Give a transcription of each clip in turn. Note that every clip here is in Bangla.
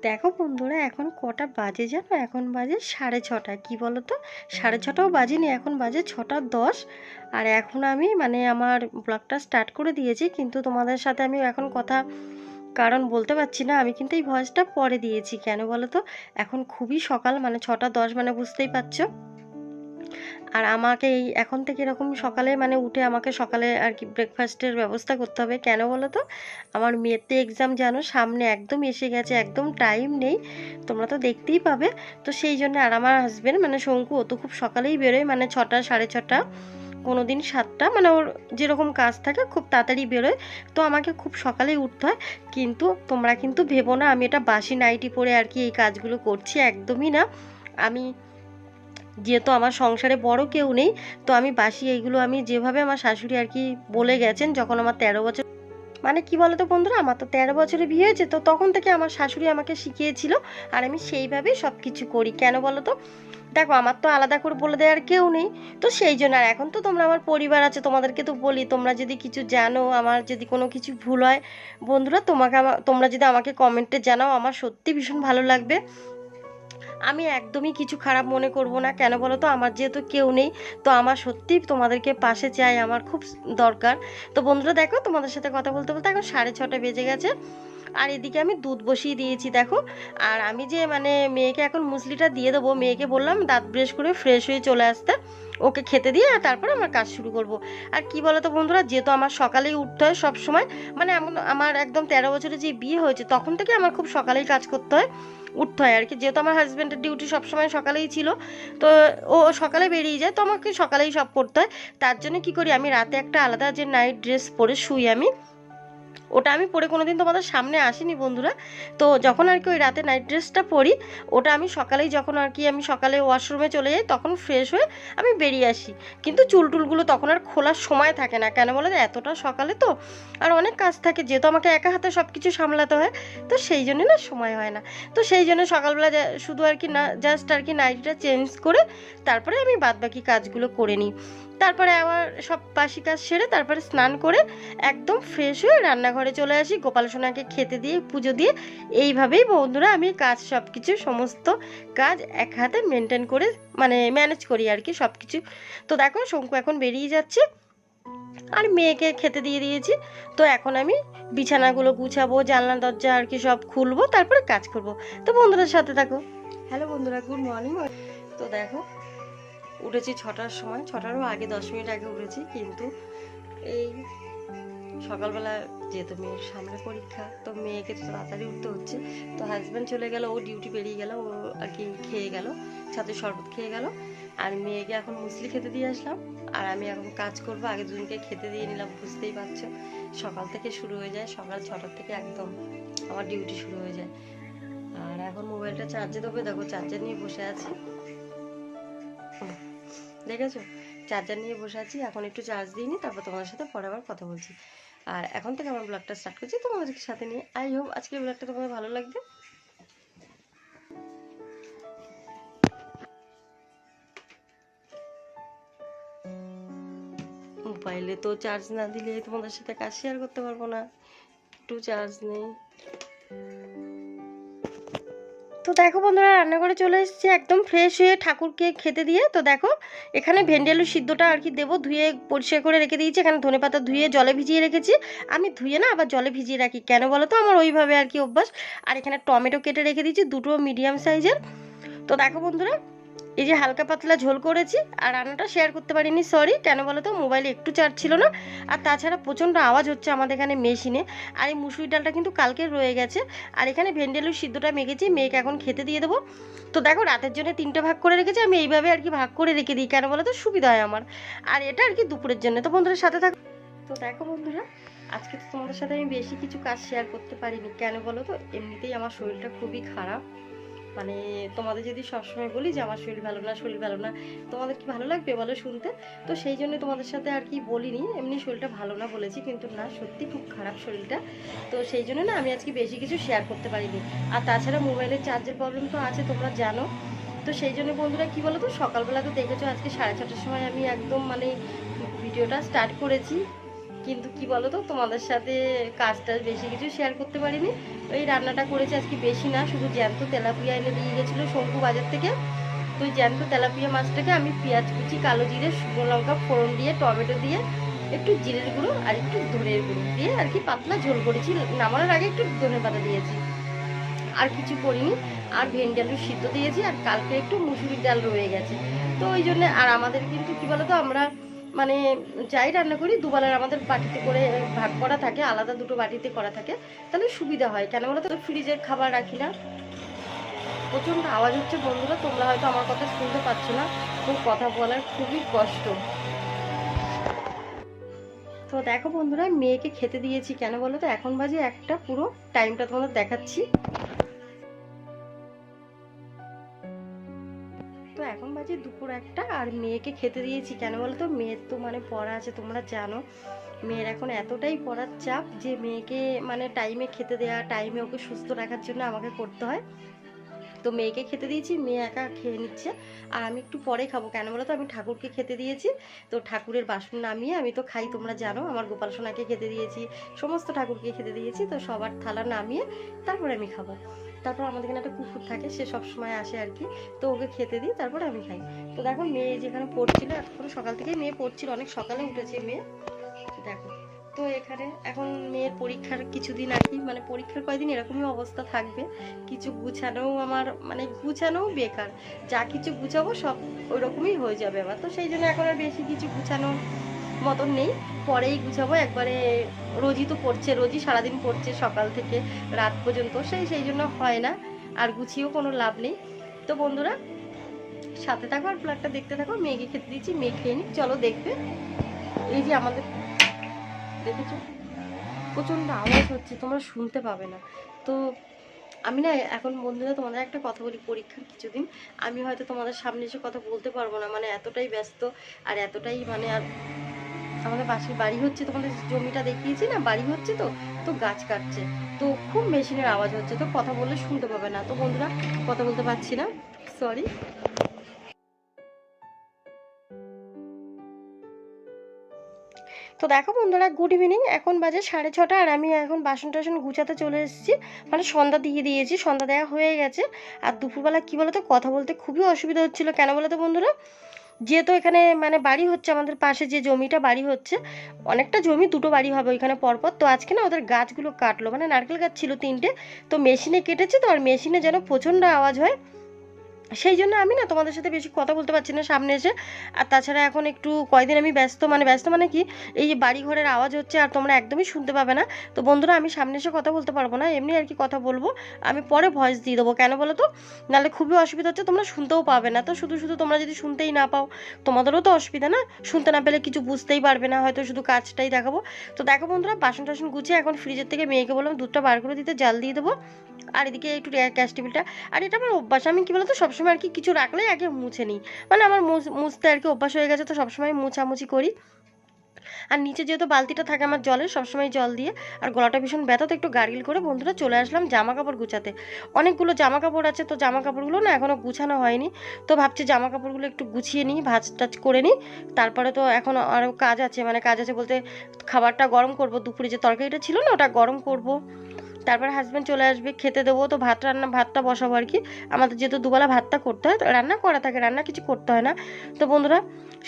দেখো বন্ধুরা, এখন কটা বাজে জানো? এখন বাজে 6:30। কি বলো তো, 6:30টাও বাজেনি, এখন বাজে 6:10। আর এখন আমি আমার ব্লগটা স্টার্ট করে দিয়েছি, কিন্তু তোমাদের সাথে আমি এখন কথা কারণ বলতে পারছি না। আমি কিন্তু এই ভয়েসটা পরে দিয়েছি, কেন বলো তো, এখন খুবই সকাল, 6:10, বুঝতেই পারছো। আর আমাকে এই এখন থেকে এরকম সকালে উঠে আমাকে সকালে আর কি ব্রেকফাস্টের ব্যবস্থা করতে হবে। কেন বলো তো, আমার মেয়ের তো এক্সাম জানো সামনে একদম এসে গেছে, একদম টাইম নেই, তোমরা তো দেখতেই পাবে। তো সেই জন্য, আর আমার হাজব্যান্ড শঙ্কু, ও তো খুব সকালেই বেরোয়, 6টা 6:30, কোনো দিন 7টা, ওর যেরকম কাজ থাকে খুব তাড়াতাড়ি বেরোয়। তো আমাকে খুব সকালেই উঠতে হয়। কিন্তু তোমরা কিন্তু ভেবো না আমি এটা বাসি নাইটি পরে আর কি এই কাজগুলো করছি, একদমই না। আমি যেহেতু আমার সংসারে বড় কেউ নেই, তো আমি বাসি এইগুলো আমি যেভাবে আমার শাশুড়ি আর কি বলে গেছেন, যখন আমার 13 বছর, কি বলো তো বন্ধুরা, আমার তো 13 বছরে বিয়ে হয়েছে, তো তখন থেকে আমার শাশুড়ি আমাকে শিখিয়েছিল, আর আমি সেইভাবেই সব কিছু করি। কেন বলো তো, দেখো আমার তো আলাদা করে বলে দেওয়ার কেউ নেই, তো সেই জন্য। আর এখন তো তোমরা আমার পরিবার আছে, তোমাদেরকে তো বলি, তোমরা যদি কিছু জানো, আমার যদি কোনো কিছু ভুল হয় বন্ধুরা, তোমরা যদি আমাকে কমেন্টে জানাও, আমার সত্যি ভীষণ ভালো লাগবে। আমি একদমই কিছু খারাপ মনে করব না। কেন বলো তো, আমার যেহেতু কেউ নেই, তো আমার সত্যিই তোমাদেরকে পাশে চাই, আমার খুব দরকার। তো বন্ধুরা দেখো, তোমাদের সাথে কথা বলতে বলতে এখন 6:30 বেজে গেছে। আর এদিকে আমি দুধ বসিয়ে দিয়েছি দেখো। আর আমি যে মেয়েকে এখন মুসলিটা দিয়ে দেবো, মেয়েকে বললাম দাঁত ব্রাশ করে ফ্রেশ হয়ে চলে আসতে, ওকে খেতে দিয়ে আর তারপর আমার কাজ শুরু করব। আর কি বলো তো বন্ধুরা, যেহেতু আমার সকালেই উঠতে হয় সব সময়, আমার একদম 13 বছরে যে বিয়ে হয়েছে তখন থেকে আমার খুব সকালেই কাজ করতে হয়, উঠতে হয় আর কি। যেহেতু আমার হাজব্যান্ডের ডিউটি সবসময় সকালেই ছিল, তো ও সকালে বেরিয়ে যায়, তো আমাকে সকালেই সব করতে হয়। তার জন্য কি করি, আমি রাতে একটা আলাদা যে নাইট ড্রেস পরে শুই আমি, ওটা আমি পরে কোনোদিন তোমাদের সামনে আসিনি বন্ধুরা। তো যখন আর কি ওই রাতে নাইট ড্রেসটা পরি, ওটা আমি সকালেই, যখন আর কি আমি সকালে ওয়াশরুমে চলে যাই, তখন ফ্রেশ হয়ে আমি বেরিয়ে আসি। কিন্তু চুল টুলগুলো তখন আর খোলার সময় থাকে না, কেন বলো তো, এতটা সকালে তো, আর অনেক কাজ থাকে, যেহেতু আমাকে একা হাতে সব কিছু সামলাতে হয়, তো সেই জন্য না সময় হয় না। তো সেই জন্য সকালবেলা শুধু আর কি না, জাস্ট আর কি নাইটিটা চেঞ্জ করে তারপরে আমি বাদবাকি কাজগুলো করে নিই। তারপরে আমার সব বাসি কাজ সেরে তারপরে স্নান করে একদম ফ্রেশ হয়ে রান্নাঘরে চলে আসি, গোপাল সোনাকে খেতে দিয়ে পুজো দিয়ে। এইভাবেই বন্ধুরা আমি কাজ সব কিছু সমস্ত কাজ এক হাতে মেনটেন করে ম্যানেজ করি আর কি সব কিছু। তো দেখো শঙ্কু এখন বেরিয়ে যাচ্ছে, আর মেয়েকে খেতে দিয়ে দিয়েছি। তো এখন আমি বিছানাগুলো গুছাবো, জানলা দরজা আর কি সব খুলবো, তারপরে কাজ করব। তো বন্ধুদের সাথে থাকো। হ্যালো বন্ধুরা, গুড মর্নিং। তো দেখো, উঠেছি 6টার সময়, 6টারও আগে 10 মিনিট আগে উঠেছি, কিন্তু এই সকালবেলা যেহেতু মেয়ের সামনে পরীক্ষা, তো মেয়েকে তো তাড়াতাড়ি উঠতে হচ্ছে। তো হাজব্যান্ড চলে গেল, ও ডিউটি বেরিয়ে গেল, ও আর কি খেয়ে গেল, ছাতুর শরবত খেয়ে গেল। আর মেয়েকে এখন মুসলি খেতে দিয়ে আসলাম, আর আমি এখন কাজ করব। আগে দুজনকে খেতে দিয়ে নিলাম, বুঝতেই পারছো সকাল থেকে শুরু হয়ে যায়, সকাল 6টার থেকে একদম আমার ডিউটি শুরু হয়ে যায়। আর এখন মোবাইলটা চার্জে দেবো, দেখো চার্জার নিয়ে বসে আছি, দেখেছো চার্জার নিয়ে বসে আছি। এখন একটু চার্জ দিইনি, তারপর তোমাদের সাথে পরে আবার কথা বলছি। আর এখন থেকে আমার ব্লগটা স্টার্ট করছি তোমাদের সাথে নিয়ে। আই হোপ আজকের ব্লগটা তোমাদের ভালো লাগবে। মোবাইলে তো চার্জ না দিলে তোমাদের সাথে কাজ শেয়ার করতে পারবো না, একটু চার্জ নেই। তো দেখো বন্ধুরা, রান্নাঘরে চলে এসেছি একদম ফ্রেশ হয়ে ঠাকুরকে খেতে দিয়ে। তো দেখো এখানে ভেন্ডি আলু সিদ্ধটা আর কি দেবো, ধুয়ে পরিষ্কার করে রেখে দিয়েছি। এখানে ধনেপাতা ধুয়ে জলে ভিজিয়ে রেখেছি। আমি ধুয়ে না আবার জলে ভিজিয়ে রাখি, কেন বলো তো, আমার ওইভাবে আর কি অভ্যাস। আর এখানে টমেটো কেটে রেখে দিয়েছি, দুটো মিডিয়াম সাইজের। তো দেখো বন্ধুরা, এই যে হালকা পাতলা ঝোল করেছি। আর রান্নাটা শেয়ার করতে পারিনি, সরি, কেন বলো তো, মোবাইলে একটু চার্জ ছিল না। আর তাছাড়া প্রচণ্ড আওয়াজ হচ্ছে আমাদের এখানে মেশিনে। আর এই মুসুরি ডালটা কিন্তু কালকে রয়ে গেছে। আর এখানে ভেন্ডি আলুর সিদ্ধটা মেখেছি, মেয়েকে এখন খেতে দিয়ে দেবো। তো দেখো রাতের জন্য 3টে ভাগ করে রেখেছি, আমি এইভাবে আর কি ভাগ করে রেখে দিই, কেন বলো তো, সুবিধা হয় আমার। আর এটা আর কি দুপুরের জন্য। তো বন্ধুদের সাথে থাকো। তো দেখো বন্ধুরা, আজকে তো তোমাদের সাথে আমি বেশি কিছু কাজ শেয়ার করতে পারিনি, কেন বলো তো, এমনিতেই আমার শরীরটা খুবই খারাপ। তোমাদের যদি সবসময় বলি যে আমার শরীর ভালো না, শরীর ভালো না, তোমাদের কি ভালো লাগবে বলো শুনতে? তো সেই জন্য তোমাদের সাথে আর কি বলিনি, এমনি শরীরটা ভালো না বলেছি, কিন্তু না, সত্যি খুব খারাপ শরীরটা। তো সেই জন্য না আমি আজকে বেশি কিছু শেয়ার করতে পারিনি। আর তাছাড়া মোবাইলের চার্জের প্রবলেম তো আছে, তোমরা জানো। তো সেই জন্য বন্ধুরা কি বলো তো, সকালবেলা তো দেখেছো আজকে 6:30টার সময় আমি একদম ভিডিওটা স্টার্ট করেছি। কিন্তু কি বলো তো, তোমাদের সাথে কাজটা বেশি কিছু শেয়ার করতে পারিনি। ওই রান্নাটা করেছি আজকে, বেশি না, শুধু জ্যান্ত তেলাপিয়া এনে দিয়ে গেছিলো শঙ্কু বাজার থেকে। তো ওই জ্যান্ত তেলাপিয়া মাছটাকে আমি পেঁয়াজ কুচি, কালো জিরে, শুকনো লঙ্কা ফোড়ন দিয়ে, টমেটো দিয়ে, একটু জিরের গুঁড়ো আর একটু ধনের গুঁড়ো দিয়ে আর কি পাতলা ঝোল করেছি। নামানোর আগে একটু ধনে পাতা দিয়েছি, আর কিছু করিনি। আর ভেন্ডি আলু সিদ্ধ দিয়েছি, আর কালকে একটু মুসুরির ডাল রয়ে গেছে। তো ওই জন্য, আর আমাদের কিন্তু কি বলতো, আমরা মানে যাই রান্না করি দুবেলার আমাদের বাটিতে করে ভাগ করা থাকে, আলাদা দুটো বাটিতে করা থাকে, তাহলে সুবিধা হয়। কেন বলো তো, ফ্রিজের খাবার রাখি না। প্রচণ্ড আওয়াজ হচ্ছে বন্ধুরা, তোমরা হয়তো আমার কথা শুনতে পাচ্ছ না, খুব কথা বলার খুবই কষ্ট। তো দেখো বন্ধুরা, মেয়েকে খেতে দিয়েছি। কেন বলো তো, এখন বাজে একটা, পুরো টাইমটা তোমাদের দেখাচ্ছি। তো এখন বাজে দুপুর একটা, আর মেয়েকে খেতে দিয়েছি। কেন বলো তো, মেয়ের তো মানে পড়া আছে, তোমরা জানো মেয়ের এখন এতটাই পড়ার চাপ যে মেয়েকে মানে টাইমে খেতে দেওয়া, টাইমে ওকে সুস্থ রাখার জন্য আমাকে করতে হয়। তো মেয়েকে খেতে দিয়েছি, মেয়ে একা খেয়ে নিচ্ছে, আর আমি একটু পরে খাবো। কেন বলো তো, আমি ঠাকুরকে খেতে দিয়েছি। তো ঠাকুরের বাসন নামিয়ে, আমি তো খাই তোমরা জানো, আমার গোপাল সোনাকে খেতে দিয়েছি, সমস্ত ঠাকুরকে খেতে দিয়েছি। তো সবার থালা নামিয়ে তারপরে আমি খাবো। তারপর আমাদের এখানে একটা কুকুর থাকে, সে সব সময় আসে আর কি, তো ওকে খেতে দিই, তারপরে আমি খাই। তো দেখো মেয়ে যেখানে পড়ছিল, এখন সকাল থেকে মেয়ে পড়ছিল, অনেক সকালে উঠেছে মেয়ে, দেখো। তো এখানে এখন মেয়ের পরীক্ষার কিছুদিন আর কি, মানে পরীক্ষার কয়দিন এরকমই অবস্থা থাকবে। কিছু গুছানোও আমার মানে গুছানোও বেকার, যা কিছু গুছাবো সব ওই রকমই হয়ে যাবে আবার। তো সেই জন্য এখন আর বেশি কিছু গুছানোর মতন নেই, পরেই গুছাবো একবারে। রোজই তো পড়ছে, রোজই সারাদিন পড়ছে সকাল থেকে রাত পর্যন্ত, সেই জন্য হয় না, আর গুছিয়েও কোনো লাভ নেই। তো বন্ধুরা সাথে থাকো আর ব্লগটা দেখতে থাকো। মেয়েকে খেতে দিচ্ছি, মেয়ে খেয়ে নিক, চলো দেখবে। এই যে আমাদের, দেখেছো প্রচণ্ড আওয়াজ হচ্ছে, তোমরা শুনতে পাবে না। তো আমি না এখন বন্ধুরা তোমাদের একটা কথা বলি, পরীক্ষার কিছুদিন আমি হয়তো তোমাদের সামনে এসে কথা বলতে পারবো না, মানে এতটাই ব্যস্ত, আর এতটাই মানে, আর আমাদের পাশের বাড়ি হচ্ছে, তোমাদের জমিটা দেখিয়েছি না, বাড়ি হচ্ছে, তো তো গাছ কাটছে, তো খুব মেশিনের আওয়াজ হচ্ছে, তো কথা বললে শুনতে পাবে না। তো বন্ধুরা কথা বলতে পারছি না, সরি। তো দেখো বন্ধুরা, গুড ইভিনিং, এখন বাজে 6:30, আর আমি এখন বাসন টাসন গুছাতে চলে এসেছি, মানে সন্ধ্যা দিয়ে দিয়েছি, সন্ধ্যা দেওয়া হয়ে গেছে। আর দুপুরবেলা কী বলো তো, কথা বলতে খুবই অসুবিধা হচ্ছিলো। কেন বলো তো বন্ধুরা, যেহেতু এখানে মানে বাড়ি হচ্ছে, আমাদের পাশে যে জমিটা বাড়ি হচ্ছে, অনেকটা জমি, দুটো বাড়ি হবে ওইখানে পরপর। তো আজকে না ওদের গাছগুলো কাটলো, মানে নারকেল গাছ ছিল 3টে, তো মেশিনে কেটেছে, তো আর মেশিনে যেন প্রচণ্ড আওয়াজ হয়, সেই জন্য আমি না তোমাদের সাথে বেশি কথা বলতে পারছি না সামনে এসে। আর তাছাড়া এখন একটু কয়দিন আমি ব্যস্ত মানে কি, এই যে বাড়ি ঘরের আওয়াজ হচ্ছে, আর তোমরা একদমই শুনতে পাবে না। তো বন্ধুরা আমি সামনে এসে কথা বলতে পারবো না, এমনি আর কি কথা বলবো, আমি পরে ভয়েস দিয়ে দেবো। কেন বলো তো, নাহলে খুবই অসুবিধা হচ্ছে, তোমরা শুনতেও পাবে না। তো শুধু শুধু তোমরা যদি শুনতেই না পাও, তোমাদেরও তো অসুবিধা না, শুনতে না পেলে কিছু বুঝতেই পারবে না, হয়তো শুধু কাজটাই দেখাবো। তো দেখো বন্ধুরা, বাসন টাসন গুছিয়ে এখন ফ্রিজের থেকে মেয়েকে বললাম দুধটা বার করে দিতে, জাল দিয়ে দেবো, আর এদিকে একটু গ্যাস টেবিলটা, আর এটা আমার অভ্যাস, আমি কি বলতো সবসময় আর কি কিছু রাখলেই আগে মুছে নিই, মানে আমার মুছতে আর কি অভ্যাস হয়ে গেছে, তো সবসময় মুছামুছি করি। আর নিচে যেহেতু বালতিটা থাকে আমার জলের, সবসময় জল দিয়ে, আর গলাটা ভীষণ ব্যথা, তো একটু গার্গিল করে বন্ধুরা চলে আসলাম জামা কাপড় গুছাতে। অনেকগুলো জামা কাপড় আছে, তো জামা কাপড়গুলো না এখনও গুছানো হয়নি, তো ভাবছি জামা কাপড়গুলো একটু গুছিয়ে নিই, ভাঁজ টাজ করে নিই, তারপরে তো এখন আরও কাজ আছে, মানে কাজ আছে বলতে খাবারটা গরম করব, দুপুরে যে তরকারিটা ছিল না ওটা গরম করব, তারপর হাজব্যান্ড চলে আসবে, খেতে দেবো, তো ভাতটা বসাবো আর কি। আমাদের যেহেতু দুবেলা ভাতটা করতে হয়, তো রান্না করা থাকে, রান্না কিছু করতে হয় না। তো বন্ধুরা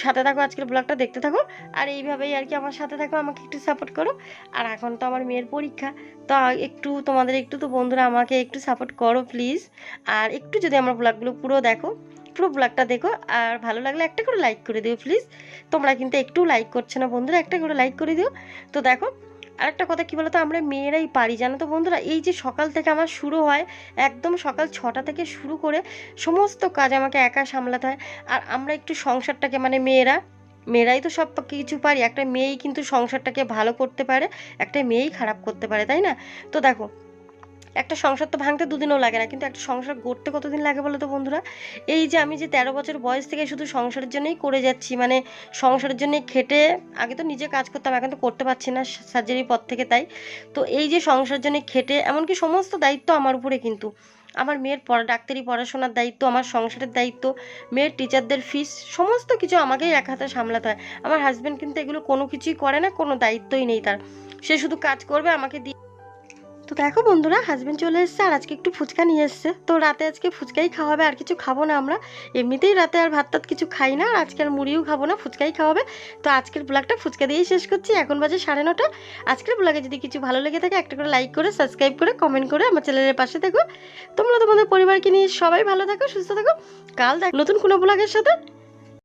সাথে থাকো, আজকের ব্লগটা দেখতে থাকো, আর এইভাবেই আর কি আমার সাথে থাকো, আমাকে একটু সাপোর্ট করো। আর এখন তো আমার মেয়ের পরীক্ষা, তো একটু তোমাদের একটু, তো বন্ধুরা আমাকে একটু সাপোর্ট করো প্লিজ। আর একটু যদি আমার ব্লগগুলো পুরো দেখো, পুরো ব্লগটা দেখো, আর ভালো লাগলে একটা করে লাইক করে দিও প্লিজ। তোমরা কিন্তু একটু লাইক করছো না বন্ধুরা, একটা করে লাইক করে দিও। তো দেখো আরেকটা কথা কি বলতো, আমরা মেয়েরাই পারি জানো তো বন্ধুরা, এই যে সকাল থেকে আমার শুরু হয়, একদম সকাল 6টা থেকে শুরু করে সমস্ত কাজ আমাকে একা সামলাতে হয়। আর আমরা একটু সংসারটাকে, মানে মেয়েরাই তো সব কিছু পারি, একটা মেয়েই কিন্তু সংসারটাকে ভালো করতে পারে, একটা মেয়েই খারাপ করতে পারে, তাই না? তো দেখো একটা সংসার তো ভাঙতে দুদিনও লাগে না, কিন্তু একটা সংসার গড়তে কতদিন লাগে বলো তো বন্ধুরা। এই যে আমি যে 13 বছর বয়স থেকে শুধু সংসারের জন্যই করে যাচ্ছি, মানে সংসারের জন্যই খেটে, আগে তো নিজে কাজ করতাম, এখন তো করতে পারছি না সার্জারির পর থেকে, তাই তো এই যে সংসারের জন্য খেটে, এমনকি সমস্ত দায়িত্ব আমার উপরে, কিন্তু আমার মেয়ের ডাক্তারি পড়াশোনার দায়িত্ব, আমার সংসারের দায়িত্ব, মেয়ের টিচারদের ফিস, সমস্ত কিছু আমাকেই এক হাতে সামলাতে হয়। আমার হাজব্যান্ড কিন্তু এগুলো কোনো কিছুই করে না, কোনো দায়িত্বই নেই তার, সে শুধু কাজ করবে আমাকে দিয়ে। তো দেখো বন্ধুরা, হাজব্যান্ড চলে এসেছে আর আজকে একটু ফুচকা নিয়ে এসছে, তো রাতে আজকে ফুচকাই খাওয়াবে, আর কিছু খাবো না আমরা, এমনিতেই রাতে আর ভাত টাত কিছু খাই না, আর আজকে আর মুড়িও খাবো না, ফুচকাই খাওয়াবে। তো আজকের ব্লগটা ফুচকা দিয়েই শেষ করছি, এখন বাজে 9:30। আজকের ব্লগে যদি কিছু ভালো লেগে থাকে একটা করে লাইক করে, সাবস্ক্রাইব করে, কমেন্ট করে আমার চ্যানেলের পাশে থেকো। তোমরা তোমাদের পরিবারকে নিয়ে সবাই ভালো থাকো, সুস্থ থাকো। কাল দেখ নতুন কোনো ব্লগের সাথে।